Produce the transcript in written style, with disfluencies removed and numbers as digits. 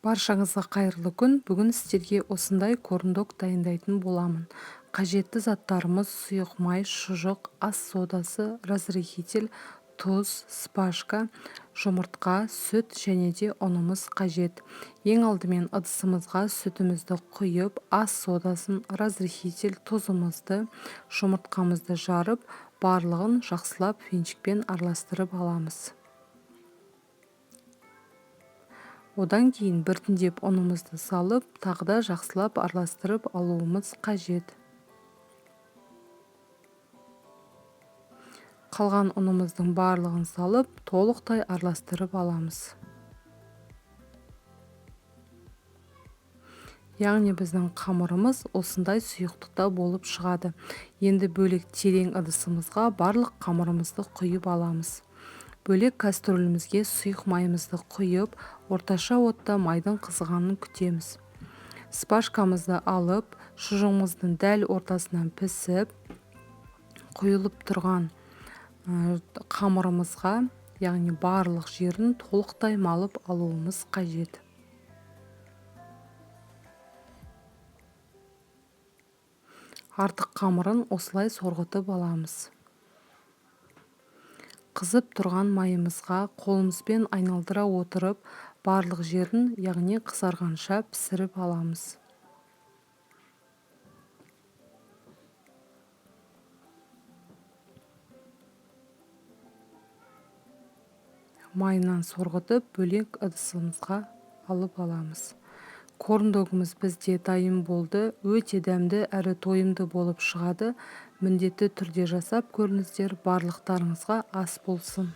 Баршаңызға қайырлы күн. Бүгін сіздерге осындай корндок дайындайтын боламын. Қажетті заттарымыз сұйық май, шұжық, ас содасы, разрыхитель, тұз, спашка, жұмыртқа, сүт және де ұнымыз қажет. Ең алдымен ыдысымызға сүтімізді құйып, ас содасын, разрыхитель, тұзымызды, жұмыртқамызды жарып, барлығын жақсылап венчикпен араластырып аламыз. Одан кейін біртіндеп ұнымызды салып, тағыда жақсылап араластырып алуымыз қажет. Қалған ұнымыздың барлығын салып, толықтай араластырып аламыз. Яғни біздің қамырымыз осындай сұйықтықта болып шығады. Енді бөлек терең ыдысымызға барлық қамырымызды құйып аламыз. Бөлек кастрөлімізге сұйық майымызды құйып, орташа отта майдың қызғанын күтеміз. Спашкамызды алып, шұжығымыздың дәл ортасынан пісіп, құйылып тұрған қамырымызға, яғни барлық жерін толықтай малып алуымыз қажет. Артық қамырын осылай сорғытып аламыз. Қызып тұрған майымызға қолымызбен айналдыра отырып, барлық жерін, яғни қызарғанша пісіріп аламыз. Майынан сорғытып, бөлек ыдысымызға алып аламыз. Корндогымыз бізде дайын болды. Өте дәмді әрі тойымды болып шығады. Міндетті түрде жасап көріңіздер, барлықтарыңызға ас болсын.